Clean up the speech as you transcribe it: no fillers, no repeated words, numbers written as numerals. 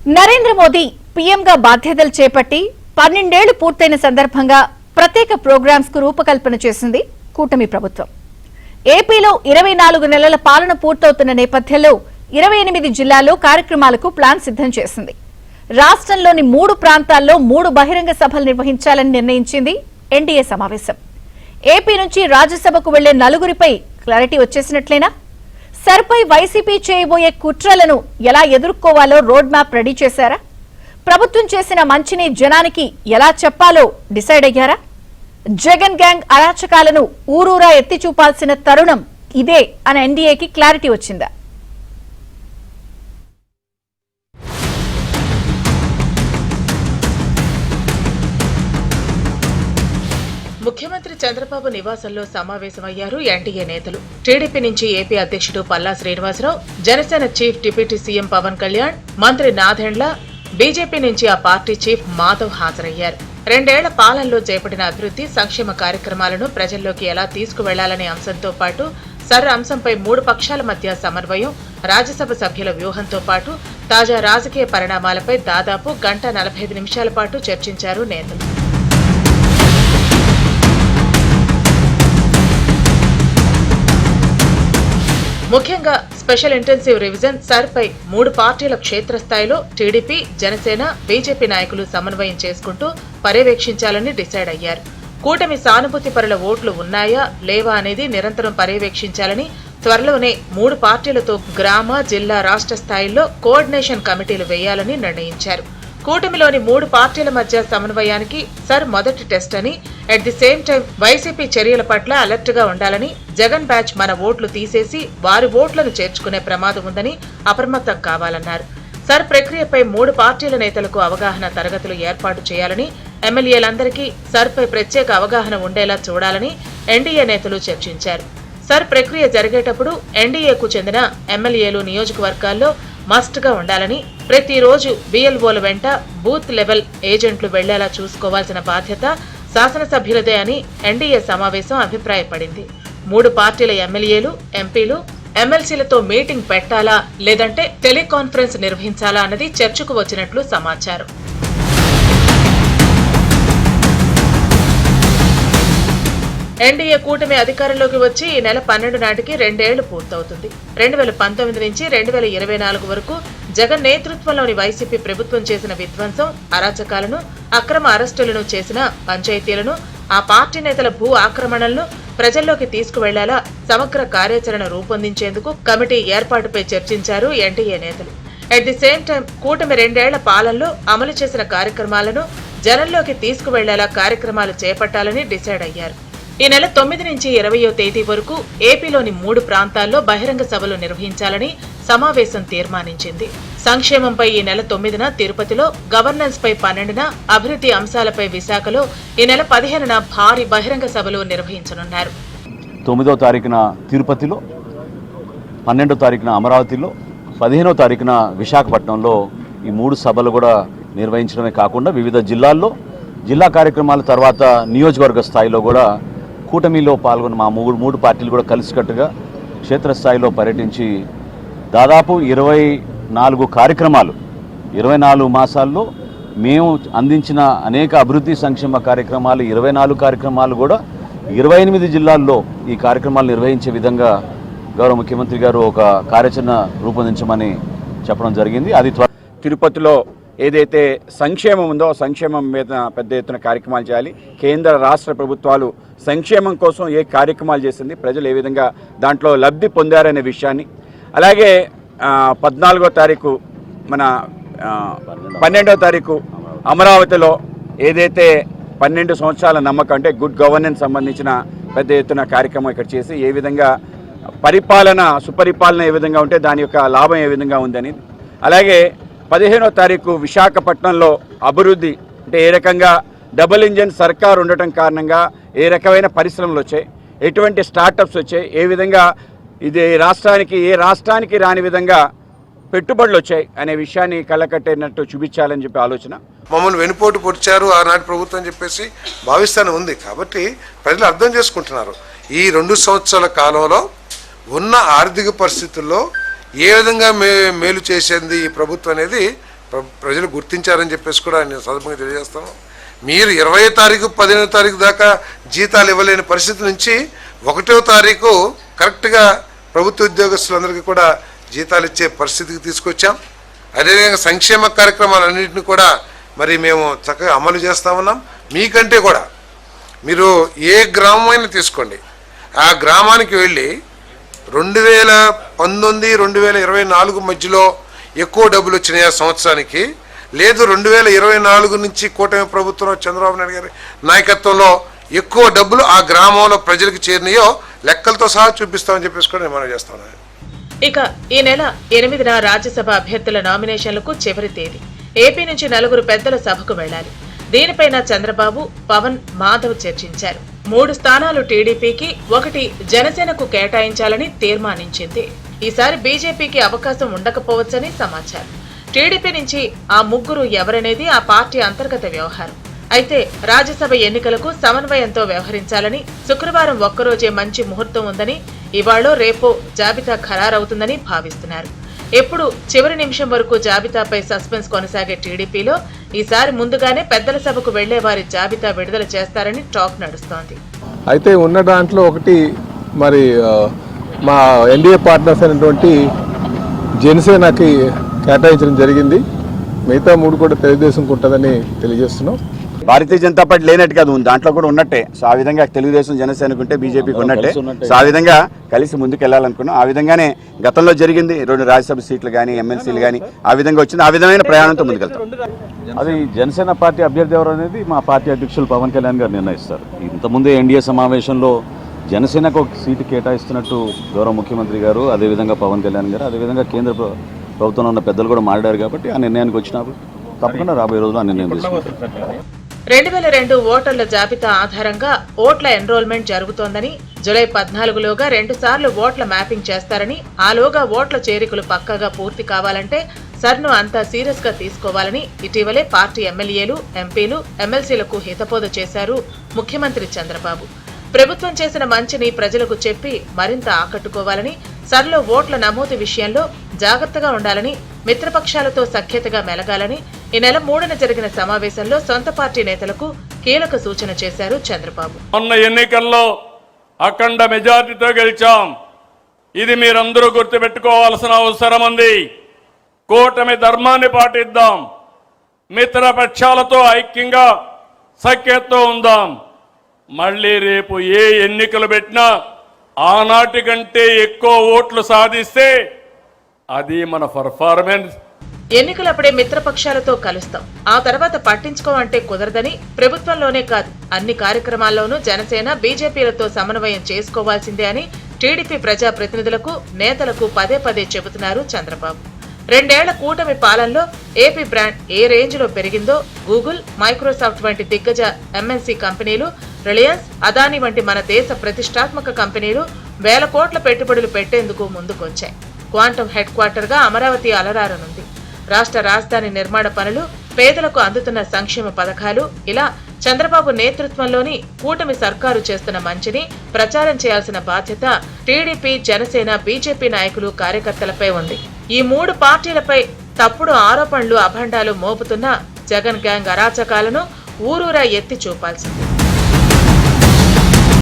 నరేంద్ర మోదీ పీఎంగా బాధ్యతలు చేపట్టి 12 ఏళ్లు పూర్తయిన సందర్భంగా ప్రత్యేక ప్రోగ్రామ్స్ కు రూపకల్పన చేసింది కూటమి ప్రభుత్వం. ఏపీలో 24 నెలల పాలన పూర్తవుతున్న నేపథ్యంలో 28 జిల్లాల్లో కార్యక్రమాలకు ప్లాన్ సిద్ధం చేసింది. రాష్ట్రంలోని 3 ప్రాంతాల్లో 3 బహిరంగ సభలు నిర్వహించాలని నిర్ణయించింది ఎన్డీఏ సమావేశం. ఏపీ నుంచి రాజ్యసభకు వెళ్లే 4గురిపై క్లారిటీ వచ్చేసినట్లేనా? సర్పై వైసీపీ చేయబోయే కుట్రలను ఎలా ఎదుర్కోవాలో రోడ్ మ్యాప్ రెడీ చేశారా? ప్రభుత్వం చేసిన మంచిని జనానికి ఎలా చెప్పాలో డిసైడ్ అయ్యారా? జగన్ గ్యాంగ్ అరాచకాలను ఊరూరా ఎత్తి చూపాల్సిన తరుణం ఇదే అని ఎన్డీఏకి క్లారిటీ వచ్చిందా? ముఖ్యమంత్రి చంద్రబాబు నివాసంలో సమావేశమయ్యారు ఎన్డీఏ నేతలు. టీడీపీ నుంచి ఏపీ అధ్యక్షుడు Palla Srinivasarao, Janasena chief deputy CM Pawan Kalyan, మంత్రి నాదెండ్ల, బీజేపీ నుంచి ఆ పార్టీ చీఫ్ మాధవ్ హాజరయ్యారు. 2 ఏళ్ల పాలనలో చేపట్టిన అభివృద్ధి సంక్షేమ కార్యక్రమాలను ప్రజల్లోకి ఎలా తీసుకువెళ్లాలనే అంశంతో పాటు అంశంపై 3 పక్షాల మధ్య సమన్వయం, రాజ్యసభ సభ్యుల వ్యూహంతో పాటు తాజా రాజకీయ పరిణామాలపై దాదాపు 1:45 నిమిషాల పాటు చర్చించారు నేతలు. ముఖ్యంగా స్పెషల్ ఇంటెన్సివ్ రివిజన్ సర్పై 3 పార్టీల క్షేత్రస్థాయిలో టీడీపీ, జనసేన, బీజేపీ నాయకులు సమన్వయం చేసుకుంటూ పర్యవేక్షించాలని డిసైడ్ అయ్యారు. కూటమి సానుభూతి పరుల ఓట్లు ఉన్నాయా లేవా అనేది నిరంతరం పర్యవేక్షించాలని, త్వరలోనే 3 పార్టీలతో గ్రామ, జిల్లా, రాష్ట్ర స్థాయిల్లో కోఆర్డినేషన్ కమిటీలు వేయాలని నిర్ణయించారు. కూటమిలోని 3 పార్టీల మధ్య సమన్వయానికి మొదటి టెస్ట్ అని, at the same time YCP చర్యల పట్ల అలర్ట్ గా ఉండాలని, జగన్ బ్యాచ్ మన ఓట్లు తీసేసి వారి ఓట్లను చేర్చుకునే ప్రమాదం ఉందని అప్రమత్తం కావాలన్నారు. ప్రక్రియపై 3 పార్టీల నేతలకు అవగాహన తరగతులు ఏర్పాటు చేయాలని, ఎమ్మెల్యేలందరికీ పై ప్రత్యేక అవగాహన ఉండేలా చూడాలని ఎన్డీఏ నేతలు చర్చించారు. ప్రక్రియ జరిగేటప్పుడు ఎన్డీఏకు చెందిన ఎమ్మెల్యేలు నియోజకవర్గాల్లో మస్ట్ గా ఉండాలని, ప్రతిరోజు బీఎల్ఓల వెంట బూత్ లెవెల్ ఏజెంట్లు వెళ్లేలా చూసుకోవాల్సిన బాధ్యత శాసనసభ్యులదే అని ఎన్డీఏ సమావేశం అభిప్రాయపడింది. 3 పార్టీల ఎమ్మెల్యేలు, ఎంపీలు, ఎమ్మెల్సీలతో మీటింగ్ పెట్టాలా లేదంటే టెలికాన్ఫరెన్స్ నిర్వహించాలా అన్నది చర్చకు వచ్చినట్లు సమాచారం. ఎన్డీఏ కూటమి అధికారంలోకి వచ్చి ఈ నెల 12 నాటికి 2 ఏళ్లు పూర్తవుతుంది. 2019 నుంచి 2024 వరకు జగన్ నేతృత్వంలోని వైసీపీ ప్రభుత్వం చేసిన విధ్వంసం, అరాచకాలను, అక్రమ అరెస్టులను చేసిన పంచాయతీలను, ఆ పార్టీ నేతల భూ ఆక్రమణలను ప్రజల్లోకి తీసుకువెళ్లేలా సమగ్ర కార్యాచరణ రూపొందించేందుకు కమిటీ ఏర్పాటుపై చర్చించారు ఎన్డీఏ నేతలు. అట్ ది సేమ్ టైం కూటమి 2 ఏళ్ల పాలనలో అమలు చేసిన కార్యక్రమాలను జనంలోకి తీసుకువెళ్లేలా కార్యక్రమాలు చేపట్టాలని డిసైడ్ అయ్యారు. ఈ నెల 9 నుంచి 20వ తేదీ వరకు ఏపీలోని 3 ప్రాంతాల్లో బహిరంగ సభలు నిర్వహించాలని సమావేశం తీర్మానించింది. సంక్షేమంపై ఈ నెల 9న తిరుపతిలో, గవర్నెన్స్ పై 12న, అభివృద్ధి అంశాలపై విశాఖలో, ఈ నెల 15న భారీ బహిరంగ సభలు నిర్వహించనున్నారు. 9వ తారీఖున తిరుపతిలో, 12వ తారీఖున అమరావతిలో, 15వ తారీఖున విశాఖపట్నంలో ఈ 3 సభలు కూడా నిర్వహించడమే కాకుండా వివిధ జిల్లాల్లో జిల్లా కార్యక్రమాల తర్వాత నియోజకవర్గ స్థాయిలో కూడా కూటమిలో పాల్గొన్న మా 3 పార్టీలు కూడా కలిసికట్టుగా క్షేత్రస్థాయిలో పర్యటించి దాదాపు 24 కార్యక్రమాలు, 24 మాసాల్లో మేము అందించిన అనేక అభివృద్ధి సంక్షేమ కార్యక్రమాలు 24 కార్యక్రమాలు కూడా 28 జిల్లాల్లో ఈ కార్యక్రమాలు నిర్వహించే విధంగా గౌరవ ముఖ్యమంత్రి గారు ఒక కార్యాచరణ రూపొందించమని చెప్పడం జరిగింది. అది తిరుపతిలో ఏదైతే సంక్షేమం ఉందో సంక్షేమం మీద పెద్ద ఎత్తున కార్యక్రమాలు చేయాలి. కేంద్ర రాష్ట్ర ప్రభుత్వాలు సంక్షేమం కోసం ఏ కార్యక్రమాలు చేసింది, ప్రజలు ఏ విధంగా దాంట్లో లబ్ధి పొందారనే విషయాన్ని, అలాగే 14వ తారీఖు మన 12వ తారీఖు అమరావతిలో ఏదైతే 12 సంవత్సరాల నమ్మకం అంటే గుడ్ గవర్నెన్స్ సంబంధించిన పెద్ద ఎత్తున కార్యక్రమం ఇక్కడ చేసి ఏ విధంగా పరిపాలన సుపరిపాలన ఏ విధంగా ఉంటే దాని యొక్క లాభం ఏ విధంగా ఉందని, అలాగే 15వ తారీఖు విశాఖపట్నంలో అభివృద్ధి అంటే ఏ రకంగా డబుల్ ఇంజన్ సర్కార్ ఉండటం కారణంగా ఏ రకమైన పరిశ్రమలు వచ్చాయి, ఎటువంటి స్టార్టప్స్ వచ్చాయి, ఏ విధంగా ఇది ఏ రాష్ట్రానికి రాని విధంగా పెట్టుబడులు వచ్చాయి అనే విషయాన్ని కళ్ళకట్టేనట్టు చూపించాలని చెప్పి ఆలోచన. మమ్మల్ని వెనుపోటు పొడిచారు ఆనాటి ప్రభుత్వం చెప్పేసి భావిస్తానే ఉంది. కాబట్టి ప్రజలు అర్థం చేసుకుంటున్నారు ఈ 2 సంవత్సరాల కాలంలో ఉన్న ఆర్థిక పరిస్థితుల్లో ఏ విధంగా మేలు చేసేది ఈ ప్రభుత్వం అనేది ప్రజలు గుర్తించారని చెప్పేసి కూడా నేను సందర్భంగా తెలియజేస్తాను. మీరు 20వ తారీఖు 15వ తారీఖు దాకా జీతాలు ఇవ్వలేని పరిస్థితి నుంచి 1వ తారీఖు కరెక్ట్గా ప్రభుత్వ ఉద్యోగస్తులందరికీ కూడా జీతాలు ఇచ్చే పరిస్థితికి తీసుకొచ్చాం. అదేవిధంగా సంక్షేమ కార్యక్రమాలన్నింటినీ కూడా మరి మేము చక్కగా అమలు చేస్తా ఉన్నాం. మీకంటే కూడా మీరు ఏ గ్రామమైనా తీసుకోండి, ఆ గ్రామానికి వెళ్ళి 2019, 2024 మధ్యలో ఎక్కువ డబ్బులు వచ్చినాయి ఆ సంవత్సరానికి, లేదు 2024 నుంచి కూటమి ప్రభుత్వం చంద్రబాబు నాయుడు గారి నాయకత్వంలో ఎక్కువ డబ్బులు ఆ గ్రామంలో ప్రజలకు చేరినాయో లెక్కలతో సహా చూపిస్తామని చెప్పేసి కూడా నేను మనం చేస్తాను. ఇక ఈ నెల 8న రాజ్యసభ అభ్యర్థుల నామినేషన్లకు చివరి తేదీ. ఏపీ నుంచి 4 పెద్దల సభకు వెళ్లాలి. దీనిపైన చంద్రబాబు, పవన్, మాధవ్ చర్చించారు. 3 స్థానాలు టీడీపీకి, 1 జనసేనకు కేటాయించాలని తీర్మానించింది. ఈసారి బీజేపీకి అవకాశం ఉండకపోవచ్చని సమాచారం. టీడీపీ నుంచి ఆ 3 ఎవరనేది ఆ పార్టీ అంతర్గత వ్యవహారం. అయితే రాజ్యసభ ఎన్నికలకు సమన్వయంతో వ్యవహరించాలని, శుక్రవారం ఒక్కరోజే మంచి ముహూర్తం ఉందని, ఇవాళో రేపో జాబితా ఖరారవుతుందని భావిస్తున్నారు. ఎప్పుడు చివరి నిమిషం వరకు జాబితాపై సస్పెన్స్ కొనసాగే టీడీపీలో ఈసారి ముందుగానే పెద్దల సభకు వెళ్లే వారి జాబితా విడుదల చేస్తారని టాక్ నడుస్తోంది. అయితే ఉన్న దాంట్లో ఒకటి మరి మా ఎన్డీఏ పార్ట్నర్స్ అయినటువంటి జనసేనకి కేటాయించడం జరిగింది. మిగతా 3 కూడా తెలుగుదేశంకి ఉంటుందని తెలియజేస్తున్నాం. భారతీయ జనతా పార్టీ లేనట్టు కాదు, దాంట్లో కూడా ఉన్నట్టే. సో ఆ విధంగా తెలుగుదేశం జనసేనకు ఉంటే బీజేపీకి ఉన్నట్టే. సో ఆ విధంగా కలిసి ముందుకు వెళ్ళాలనుకున్నాం. ఆ విధంగానే గతంలో జరిగింది. 2 రాజ్యసభ సీట్లు కానీ ఎమ్మెల్సీలు కానీ ఆ విధంగా వచ్చింది. ఆ విధమైన ప్రయాణంతో ముందుకెళ్తాం. అది జనసేన పార్టీ అభ్యర్థి ఎవరు అనేది మా పార్టీ అధ్యక్షులు పవన్ కళ్యాణ్ గారు నిర్ణయిస్తారు. ఇంతకుముందే ఎన్డీఏ సమావేశంలో జనసేనకు ఒక సీటు కేటాయిస్తున్నట్టు గౌరవ ముఖ్యమంత్రి గారు, అదేవిధంగా పవన్ కళ్యాణ్ గారు, అదేవిధంగా కేంద్ర ప్రభుత్వంలో ఉన్న పెద్దలు కూడా మాట్లాడారు. కాబట్టి ఆ నిర్ణయానికి వచ్చినప్పుడు తప్పకుండా రాబోయే రోజుల్లో ఆ నిర్ణయం తీసుకుంటారు. 2002 ఓటర్ల జాబితా ఆధారంగా ఓట్ల ఎన్రోల్మెంట్ జరుగుతోందని, జూలై 14లోగా 2 సార్లు ఓట్ల మ్యాపింగ్ చేస్తారని, ఆలోగా ఓట్ల చేరికలు పక్కాగా పూర్తి కావాలంటే సర్ను అంతా సీరియస్ గా తీసుకోవాలని ఇటీవలే పార్టీ ఎమ్మెల్యేలు, ఎంపీలు, ఎమ్మెల్సీలకు హితబోధ చేశారు ముఖ్యమంత్రి చంద్రబాబు. ప్రభుత్వం చేసిన మంచిని ప్రజలకు చెప్పి మరింత ఆకట్టుకోవాలని, సర్లో ఓట్ల నమోదు విషయంలో జాగ్రత్తగా ఉండాలని, మిత్రపక్షాలతో సఖ్యతగా మెలగాలని ఈ నెల 3న జరిగిన సమావేశంలో సొంత పార్టీ నేతలకు కీలక సూచన చేశారు చంద్రబాబు. మొన్న ఎన్నికల్లో అఖండ మెజార్టీతో గెలిచాం. ఇది మీరందరూ గుర్తుపెట్టుకోవాల్సిన అవసరం ఉంది. కూటమి ధర్మాన్ని పాటిద్దాం. మిత్రపక్షాలతో ఐక్యంగా సఖ్యతతో ఉందాం. మళ్ళీ రేపు ఏ ఎన్నికలు పెట్టినా ఆనాటి కంటే ఎక్కువ ఓట్లు సాధిస్తే అది మన పర్ఫార్మెన్స్. ఎన్నికలప్పుడే మిత్రపక్షాలతో కలుస్తాం, ఆ తర్వాత పట్టించుకోమంటే కుదరదని, ప్రభుత్వంలోనే కాదు అన్ని కార్యక్రమాల్లోనూ జనసేన, బీజేపీలతో సమన్వయం చేసుకోవాల్సిందే అని టీడీపీ ప్రజాప్రతినిధులకు, నేతలకు పదే చెబుతున్నారు చంద్రబాబు. 2 ఏళ్ల కూటమి పాలనలో ఏపీ బ్రాండ్ ఏ రేంజ్ లో పెరిగిందో గూగుల్, మైక్రోసాఫ్ట్ వంటి దిగ్గజ ఎంఎన్సీ కంపెనీలు, రిలయన్స్, అదానీ వంటి మన దేశ ప్రతిష్టాత్మక కంపెనీలు 1000 కోట్ల పెట్టుబడులు పెట్టేందుకు ముందుకొచ్చాయి. క్వాంటమ్ హెడ్ క్వార్టర్ గా అమరావతి అలరారనుంది. రాష్ట్ర రాజధాని నిర్మాణ పనులు, పేదలకు అందుతున్న సంక్షేమ పథకాలు, ఇలా చంద్రబాబు నేతృత్వంలోని కూటమి సర్కారు చేస్తున్న మంచిని ప్రచారం చేయాల్సిన బాధ్యత టీడీపీ, జనసేన, బీజేపీ నాయకులు, కార్యకర్తలపై ఉంది. ఈ 3 పార్టీలపై తప్పుడు ఆరోపణలు, అభండాలు మోపుతున్న జగన్ గ్యాంగ్ అరాచకాలను ఊరూరా ఎత్తి చూపాల్సింది.